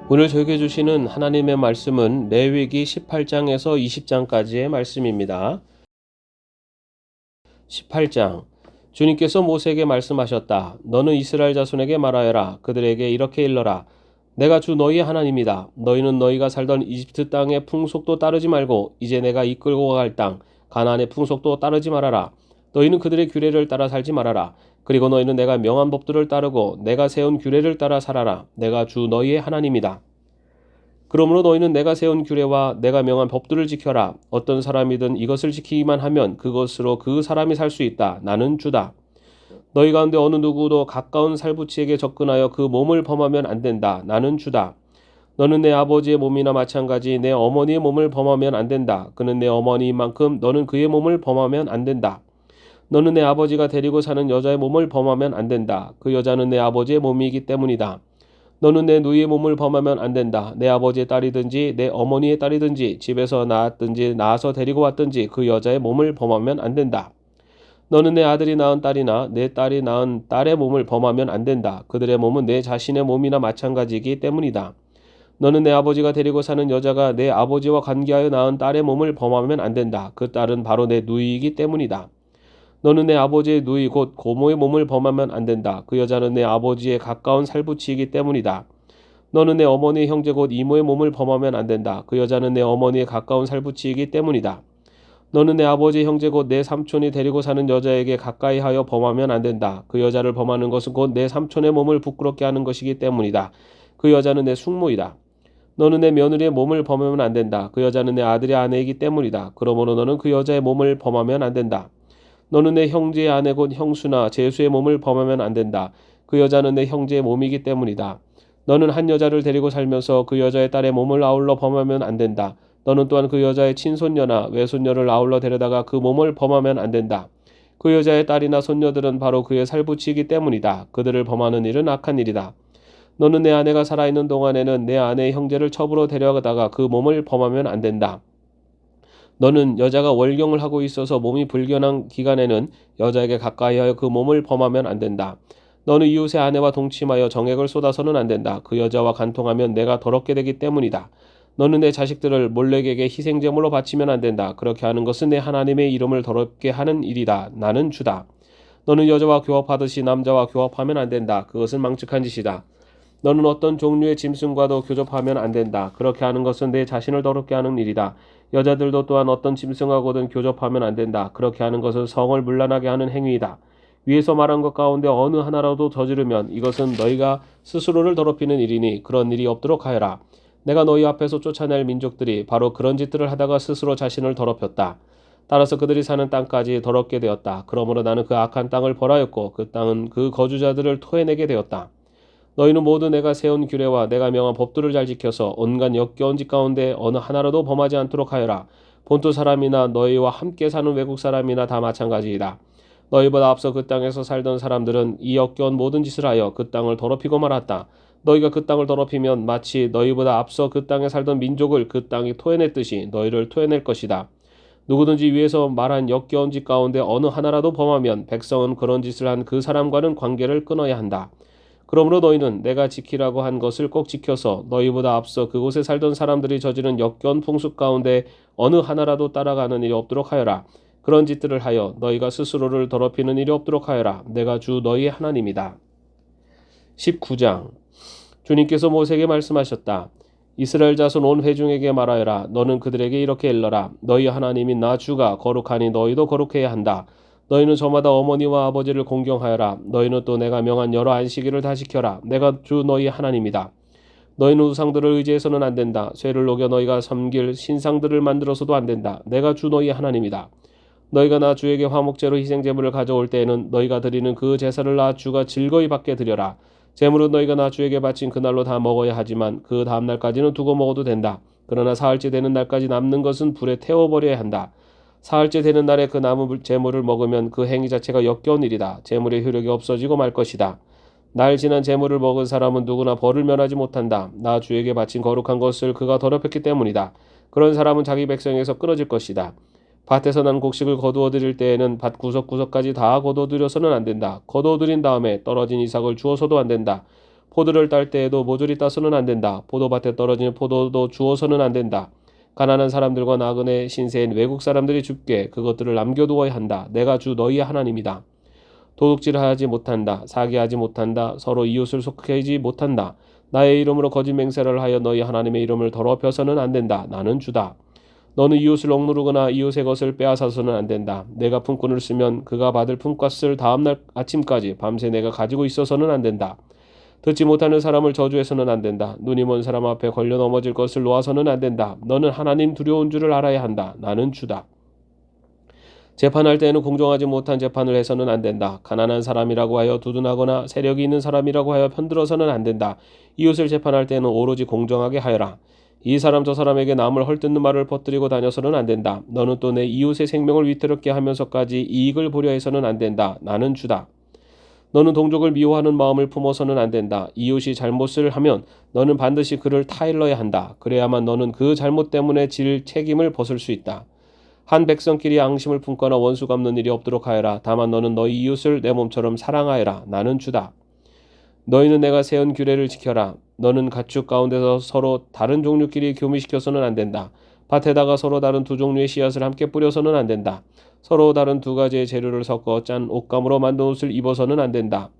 오늘 저에게 주시는 하나님의 말씀은 레위기 18장에서 20장까지의 말씀입니다. 18장. 주님께서 모세에게 말씀하셨다. 너는 이스라엘 자손에게 말하여라. 그들에게 이렇게 일러라. 내가 주 너희의 하나님이다. 너희는 너희가 살던 이집트 땅의 풍속도 따르지 말고 이제 내가 이끌고 갈 땅 가나안의 풍속도 따르지 말아라. 너희는 그들의 규례를 따라 살지 말아라. 그리고 너희는 내가 명한 법들을 따르고 내가 세운 규례를 따라 살아라. 내가 주 너희의 하나님이다. 그러므로 너희는 내가 세운 규례와 내가 명한 법들을 지켜라. 어떤 사람이든 이것을 지키기만 하면 그것으로 그 사람이 살 수 있다. 나는 주다. 너희 가운데 어느 누구도 가까운 살부치에게 접근하여 그 몸을 범하면 안 된다. 나는 주다. 너는 내 아버지의 몸이나 마찬가지 내 어머니의 몸을 범하면 안 된다. 그는 내 어머니인 만큼 너는 그의 몸을 범하면 안 된다. 너는 내 아버지가 데리고 사는 여자의 몸을 범하면 안 된다. 그 여자는 내 아버지의 몸이기 때문이다. 너는 내 누이의 몸을 범하면 안 된다. 내 아버지의 딸이든지 내 어머니의 딸이든지 집에서 낳았든지 낳아서 데리고 왔든지 그 여자의 몸을 범하면 안 된다. 너는 내 아들이 낳은 딸이나 내 딸이 낳은 딸의 몸을 범하면 안 된다. 그들의 몸은 내 자신의 몸이나 마찬가지이기 때문이다. 너는 내 아버지가 데리고 사는 여자가 내 아버지와 관계하여 낳은 딸의 몸을 범하면 안 된다. 그 딸은 바로 내 누이이기 때문이다. 너는 내 아버지의 누이 곧 고모의 몸을 범하면 안 된다. 그 여자는 내 아버지의 가까운 살부치이기 때문이다. 너는 내 어머니의 형제 곧 이모의 몸을 범하면 안 된다. 그 여자는 내 어머니의 가까운 살부치이기 때문이다. 너는 내 아버지의 형제 곧 내 삼촌이 데리고 사는 여자에게 가까이 하여 범하면 안 된다. 그 여자를 범하는 것은 곧 내 삼촌의 몸을 부끄럽게 하는 것이기 때문이다. 그 여자는 내 숙모이다. 너는 내 며느리의 몸을 범하면 안 된다. 그 여자는 내 아들의 아내이기 때문이다. 그러므로 너는 그 여자의 몸을 범하면 안 된다. 너는 내 형제의 아내 곧 형수나 제수의 몸을 범하면 안 된다. 그 여자는 내 형제의 몸이기 때문이다. 너는 한 여자를 데리고 살면서 그 여자의 딸의 몸을 아울러 범하면 안 된다. 너는 또한 그 여자의 친손녀나 외손녀를 아울러 데려다가 그 몸을 범하면 안 된다. 그 여자의 딸이나 손녀들은 바로 그의 살부치이기 때문이다. 그들을 범하는 일은 악한 일이다. 너는 내 아내가 살아있는 동안에는 내 아내의 형제를 첩으로 데려다가 그 몸을 범하면 안 된다. 너는 여자가 월경을 하고 있어서 몸이 불견한 기간에는 여자에게 가까이 하여 그 몸을 범하면 안 된다. 너는 이웃의 아내와 동침하여 정액을 쏟아서는 안 된다. 그 여자와 간통하면 내가 더럽게 되기 때문이다. 너는 내 자식들을 몰렉에게 희생제물로 바치면 안 된다. 그렇게 하는 것은 내 하나님의 이름을 더럽게 하는 일이다. 나는 주다. 너는 여자와 교합하듯이 남자와 교합하면 안 된다. 그것은 망측한 짓이다. 너는 어떤 종류의 짐승과도 교접하면 안 된다. 그렇게 하는 것은 내 자신을 더럽게 하는 일이다. 여자들도 또한 어떤 짐승하고든 교접하면 안 된다. 그렇게 하는 것은 성을 문란하게 하는 행위이다. 위에서 말한 것 가운데 어느 하나라도 저지르면 이것은 너희가 스스로를 더럽히는 일이니 그런 일이 없도록 하여라. 내가 너희 앞에서 쫓아낼 민족들이 바로 그런 짓들을 하다가 스스로 자신을 더럽혔다. 따라서 그들이 사는 땅까지 더럽게 되었다. 그러므로 나는 그 악한 땅을 벌하였고 그 땅은 그 거주자들을 토해내게 되었다. 너희는 모두 내가 세운 규례와 내가 명한 법도를 잘 지켜서 온갖 역겨운 짓 가운데 어느 하나라도 범하지 않도록 하여라. 본토 사람이나 너희와 함께 사는 외국 사람이나 다 마찬가지이다. 너희보다 앞서 그 땅에서 살던 사람들은 이 역겨운 모든 짓을 하여 그 땅을 더럽히고 말았다. 너희가 그 땅을 더럽히면 마치 너희보다 앞서 그 땅에 살던 민족을 그 땅이 토해냈듯이 너희를 토해낼 것이다. 누구든지 위에서 말한 역겨운 짓 가운데 어느 하나라도 범하면 백성은 그런 짓을 한 그 사람과는 관계를 끊어야 한다. 그러므로 너희는 내가 지키라고 한 것을 꼭 지켜서 너희보다 앞서 그곳에 살던 사람들이 저지른 역겨운 풍습 가운데 어느 하나라도 따라가는 일이 없도록 하여라. 그런 짓들을 하여 너희가 스스로를 더럽히는 일이 없도록 하여라. 내가 주 너희의 하나님이다. 19장. 주님께서 모세에게 말씀하셨다. 이스라엘 자손 온 회중에게 말하여라. 너는 그들에게 이렇게 일러라. 너희 하나님인 나 주가 거룩하니 너희도 거룩해야 한다. 너희는 저마다 어머니와 아버지를 공경하여라. 너희는 또 내가 명한 여러 안식일을 다 지켜라. 내가 주 너희 하나님이다. 너희는 우상들을 의지해서는 안 된다. 쇠를 녹여 너희가 섬길 신상들을 만들어서도 안 된다. 내가 주 너희 하나님이다. 너희가 나 주에게 화목제로 희생제물을 가져올 때에는 너희가 드리는 그 제사를 나 주가 즐거이 받게 드려라. 제물은 너희가 나 주에게 바친 그날로 다 먹어야 하지만 그 다음날까지는 두고 먹어도 된다. 그러나 사흘째 되는 날까지 남는 것은 불에 태워버려야 한다. 사흘째 되는 날에 그 남은 제물을 먹으면 그 행위 자체가 역겨운 일이다. 제물의 효력이 없어지고 말 것이다. 날 지난 제물을 먹은 사람은 누구나 벌을 면하지 못한다. 나 주에게 바친 거룩한 것을 그가 더럽혔기 때문이다. 그런 사람은 자기 백성에서 끊어질 것이다. 밭에서 난 곡식을 거두어 드릴 때에는 밭 구석구석까지 다 거두어 드려서는 안 된다. 거두어 드린 다음에 떨어진 이삭을 주어서도 안 된다. 포도를 딸 때에도 모조리 따서는 안 된다. 포도밭에 떨어진 포도도 주워서는 안 된다. 가난한 사람들과 나그네 신세인 외국 사람들이 줍게 그것들을 남겨두어야 한다. 내가 주 너희의 하나님이다. 도둑질하지 못한다. 사기하지 못한다. 서로 이웃을 속이지 못한다. 나의 이름으로 거짓 맹세를 하여 너희 하나님의 이름을 더럽혀서는 안 된다. 나는 주다. 너는 이웃을 억누르거나 이웃의 것을 빼앗아서는 안 된다. 내가 품꾼을 쓰면 그가 받을 품값을 다음날 아침까지 밤새 내가 가지고 있어서는 안 된다. 듣지 못하는 사람을 저주해서는 안 된다. 눈이 먼 사람 앞에 걸려 넘어질 것을 놓아서는 안 된다. 너는 하나님 두려운 줄을 알아야 한다. 나는 주다. 재판할 때에는 공정하지 못한 재판을 해서는 안 된다. 가난한 사람이라고 하여 두둔하거나 세력이 있는 사람이라고 하여 편들어서는 안 된다. 이웃을 재판할 때에는 오로지 공정하게 하여라. 이 사람 저 사람에게 남을 헐뜯는 말을 퍼뜨리고 다녀서는 안 된다. 너는 또 내 이웃의 생명을 위태롭게 하면서까지 이익을 보려 해서는 안 된다. 나는 주다. 너는 동족을 미워하는 마음을 품어서는 안 된다. 이웃이 잘못을 하면 너는 반드시 그를 타일러야 한다. 그래야만 너는 그 잘못 때문에 질 책임을 벗을 수 있다. 한 백성끼리 앙심을 품거나 원수 갚는 일이 없도록 하여라. 다만 너는 너희 이웃을 내 몸처럼 사랑하여라. 나는 주다. 너희는 내가 세운 규례를 지켜라. 너는 가축 가운데서 서로 다른 종류끼리 교미시켜서는 안 된다. 밭에다가 서로 다른 두 종류의 씨앗을 함께 뿌려서는 안 된다. 서로 다른 두 가지의 재료를 섞어 짠 옷감으로 만든 옷을 입어서는 안 된다.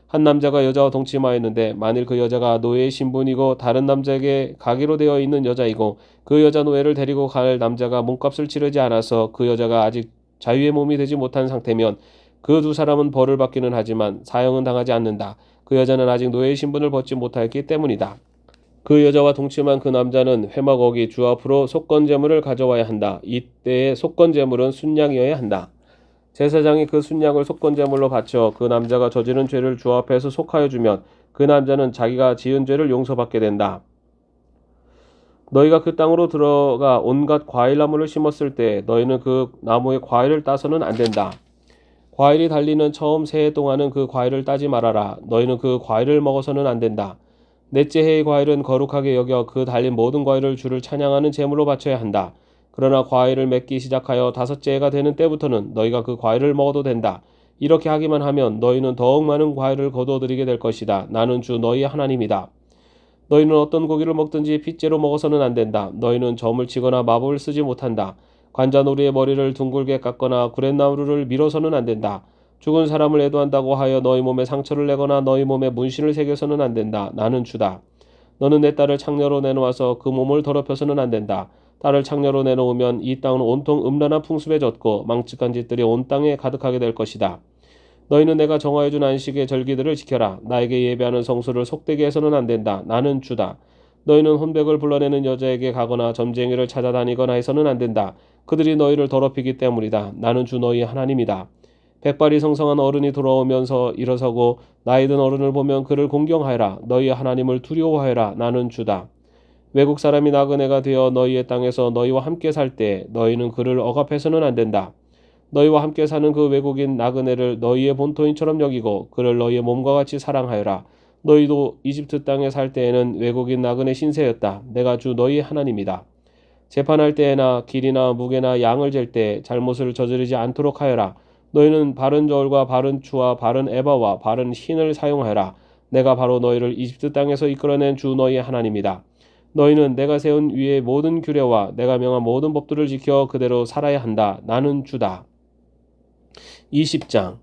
한 남자가 여자와 동침하였는데 만일 그 여자가 노예의 신분이고 다른 남자에게 가기로 되어 있는 여자이고 그 여자 노예를 데리고 갈 남자가 몸값을 치르지 않아서 그 여자가 아직 자유의 몸이 되지 못한 상태면 그 두 사람은 벌을 받기는 하지만 사형은 당하지 않는다. 그 여자는 아직 노예의 신분을 벗지 못하였기 때문이다. 그 여자와 동침한 그 남자는 회막어기 주 앞으로 속건제물을 가져와야 한다. 이때의 속건제물은 순양이어야 한다. 제사장이 그 순양을 속건제물로 바쳐 그 남자가 저지른 죄를 주 앞에서 속하여 주면 그 남자는 자기가 지은 죄를 용서받게 된다. 너희가 그 땅으로 들어가 온갖 과일나무를 심었을 때 너희는 그 나무의 과일을 따서는 안 된다. 과일이 달리는 처음 새해 동안은 그 과일을 따지 말아라. 너희는 그 과일을 먹어서는 안 된다. 넷째 해의 과일은 거룩하게 여겨 그 달린 모든 과일을 주를 찬양하는 제물로 바쳐야 한다. 그러나 과일을 맺기 시작하여 다섯째 해가 되는 때부터는 너희가 그 과일을 먹어도 된다. 이렇게 하기만 하면 너희는 더욱 많은 과일을 거두어들이게 될 것이다. 나는 주 너희의 하나님이다. 너희는 어떤 고기를 먹든지 핏째로 먹어서는 안 된다. 너희는 점을 치거나 마법을 쓰지 못한다. 관자놀이의 머리를 둥글게 깎거나 구렛나루를 밀어서는 안 된다. 죽은 사람을 애도한다고 하여 너희 몸에 상처를 내거나 너희 몸에 문신을 새겨서는 안 된다. 나는 주다. 너는 내 딸을 창녀로 내놓아서 그 몸을 더럽혀서는 안 된다. 딸을 창녀로 내놓으면 이 땅은 온통 음란한 풍습에 젖고 망측한 짓들이 온 땅에 가득하게 될 것이다. 너희는 내가 정하여 준 안식의 절기들을 지켜라. 나에게 예배하는 성수를 속되게 해서는 안 된다. 나는 주다. 너희는 혼백을 불러내는 여자에게 가거나 점쟁이를 찾아다니거나 해서는 안 된다. 그들이 너희를 더럽히기 때문이다. 나는 주 너희 하나님이다. 백발이 성성한 어른이 돌아오면서 일어서고 나이 든 어른을 보면 그를 공경하여라. 너희 하나님을 두려워하여라. 나는 주다. 외국 사람이 나그네가 되어 너희의 땅에서 너희와 함께 살 때 너희는 그를 억압해서는 안 된다. 너희와 함께 사는 그 외국인 나그네를 너희의 본토인처럼 여기고 그를 너희의 몸과 같이 사랑하여라. 너희도 이집트 땅에 살 때에는 외국인 나그네 신세였다. 내가 주 너희의 하나님이다. 재판할 때에나 길이나 무게나 양을 잴 때 잘못을 저지르지 않도록 하여라. 너희는 바른 저울과 바른 추와 바른 에바와 바른 흰을 사용하여라. 내가 바로 너희를 이집트 땅에서 이끌어낸 주 너희의 하나님이다. 너희는 내가 세운 위의 모든 규례와 내가 명한 모든 법들을 지켜 그대로 살아야 한다. 나는 주다. 20장.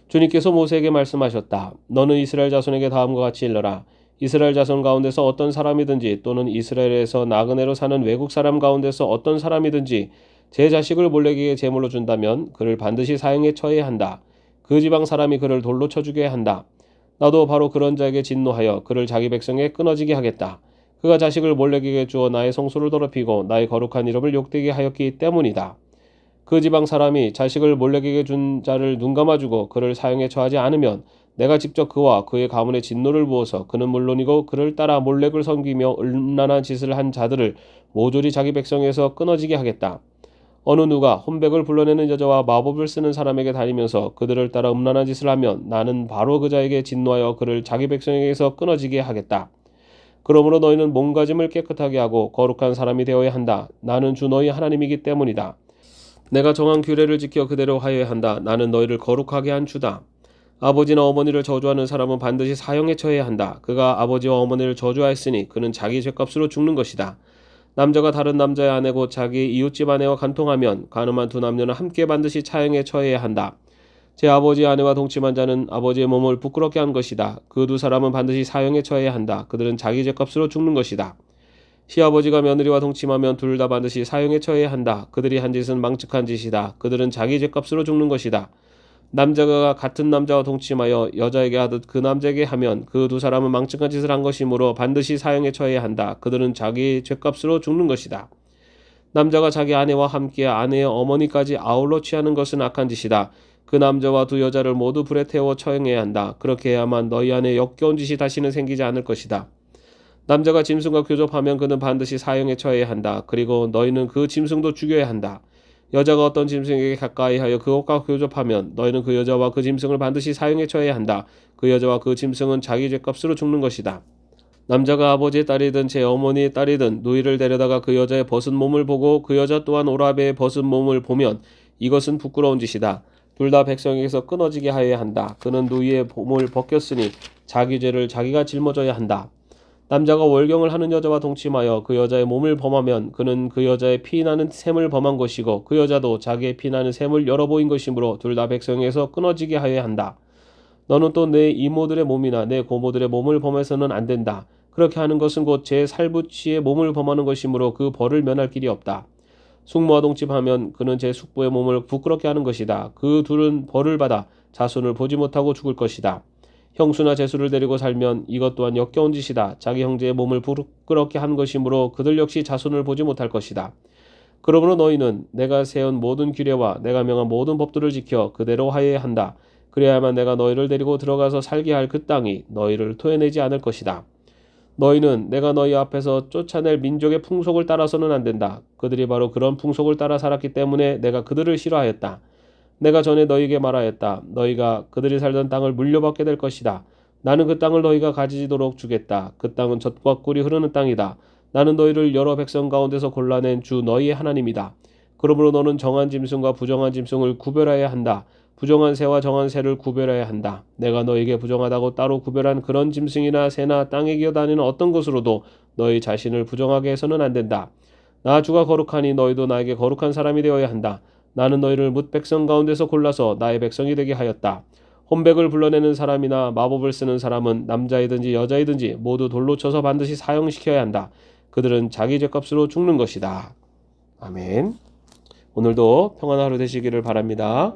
주님께서 모세에게 말씀하셨다. 너는 이스라엘 자손에게 다음과 같이 일러라. 이스라엘 자손 가운데서 어떤 사람이든지 또는 이스라엘에서 나그네로 사는 외국 사람 가운데서 어떤 사람이든지 제 자식을 몰래에게 제물로 준다면 그를 반드시 사형에 처해야 한다. 그 지방 사람이 그를 돌로 쳐주게 한다. 나도 바로 그런 자에게 진노하여 그를 자기 백성에 끊어지게 하겠다. 그가 자식을 몰래에게 주어 나의 성소를 더럽히고 나의 거룩한 이름을 욕되게 하였기 때문이다. 그 지방 사람이 자식을 몰래에게 준 자를 눈감아주고 그를 사형에 처하지 않으면 내가 직접 그와 그의 가문에 진노를 부어서 그는 물론이고 그를 따라 몰렉을 섬기며 음란한 짓을 한 자들을 모조리 자기 백성에서 끊어지게 하겠다. 어느 누가 혼백을 불러내는 여자와 마법을 쓰는 사람에게 다니면서 그들을 따라 음란한 짓을 하면 나는 바로 그 자에게 진노하여 그를 자기 백성에게서 끊어지게 하겠다. 그러므로 너희는 몸가짐을 깨끗하게 하고 거룩한 사람이 되어야 한다. 나는 주 너희 하나님이기 때문이다. 내가 정한 규례를 지켜 그대로 하여야 한다. 나는 너희를 거룩하게 한 주다. 아버지나 어머니를 저주하는 사람은 반드시 사형에 처해야 한다. 그가 아버지와 어머니를 저주하였으니 그는 자기 죗값으로 죽는 것이다. 남자가 다른 남자의 아내고 자기 이웃집 아내와 간통하면 간음한 두 남녀는 함께 반드시 사형에 처해야 한다. 제 아버지의 아내와 동침한 자는 아버지의 몸을 부끄럽게 한 것이다. 그 두 사람은 반드시 사형에 처해야 한다. 그들은 자기 죗값으로 죽는 것이다. 시아버지가 며느리와 동침하면 둘 다 반드시 사형에 처해야 한다. 그들이 한 짓은 망측한 짓이다. 그들은 자기 죗값으로 죽는 것이다. 남자가 같은 남자와 동침하여 여자에게 하듯 그 남자에게 하면 그 두 사람은 망측한 짓을 한 것이므로 반드시 사형에 처해야 한다. 그들은 자기 죗값으로 죽는 것이다. 남자가 자기 아내와 함께 아내의 어머니까지 아울러 취하는 것은 악한 짓이다. 그 남자와 두 여자를 모두 불에 태워 처형해야 한다. 그렇게 해야만 너희 안에 역겨운 짓이 다시는 생기지 않을 것이다. 남자가 짐승과 교접하면 그는 반드시 사형에 처해야 한다. 그리고 너희는 그 짐승도 죽여야 한다. 여자가 어떤 짐승에게 가까이하여 그것과 교접하면 너희는 그 여자와 그 짐승을 반드시 사형에 처해야 한다. 그 여자와 그 짐승은 자기 죗값으로 죽는 것이다. 남자가 아버지의 딸이든 제 어머니의 딸이든 누이를 데려다가 그 여자의 벗은 몸을 보고 그 여자 또한 오라베의 벗은 몸을 보면 이것은 부끄러운 짓이다. 둘 다 백성에게서 끊어지게 하여야 한다. 그는 누이의 몸을 벗겼으니 자기 죄를 자기가 짊어져야 한다. 남자가 월경을 하는 여자와 동침하여 그 여자의 몸을 범하면 그는 그 여자의 피나는 셈을 범한 것이고 그 여자도 자기의 피나는 셈을 열어보인 것이므로 둘 다 백성에서 끊어지게 하여야 한다. 너는 또 내 이모들의 몸이나 내 고모들의 몸을 범해서는 안 된다. 그렇게 하는 것은 곧 제 살부치의 몸을 범하는 것이므로 그 벌을 면할 길이 없다. 숙모와 동침하면 그는 제 숙부의 몸을 부끄럽게 하는 것이다. 그 둘은 벌을 받아 자손을 보지 못하고 죽을 것이다. 형수나 제수를 데리고 살면 이것 또한 역겨운 짓이다. 자기 형제의 몸을 부끄럽게 한 것이므로 그들 역시 자손을 보지 못할 것이다. 그러므로 너희는 내가 세운 모든 규례와 내가 명한 모든 법들을 지켜 그대로 하여야 한다. 그래야만 내가 너희를 데리고 들어가서 살게 할 그 땅이 너희를 토해내지 않을 것이다. 너희는 내가 너희 앞에서 쫓아낼 민족의 풍속을 따라서는 안 된다. 그들이 바로 그런 풍속을 따라 살았기 때문에 내가 그들을 싫어하였다. 내가 전에 너희에게 말하였다. 너희가 그들이 살던 땅을 물려받게 될 것이다. 나는 그 땅을 너희가 가지도록 주겠다. 그 땅은 젖과 꿀이 흐르는 땅이다. 나는 너희를 여러 백성 가운데서 골라낸 주 너희의 하나님이다. 그러므로 너는 정한 짐승과 부정한 짐승을 구별해야 한다. 부정한 새와 정한 새를 구별해야 한다. 내가 너희에게 부정하다고 따로 구별한 그런 짐승이나 새나 땅에 기어다니는 어떤 것으로도 너희 자신을 부정하게 해서는 안 된다. 나 주가 거룩하니 너희도 나에게 거룩한 사람이 되어야 한다. 나는 너희를 뭇 백성 가운데서 골라서 나의 백성이 되게 하였다. 혼백을 불러내는 사람이나 마법을 쓰는 사람은 남자이든지 여자이든지 모두 돌로 쳐서 반드시 사형시켜야 한다. 그들은 자기 죄값으로 죽는 것이다. 아멘. 오늘도 평안한 하루 되시기를 바랍니다.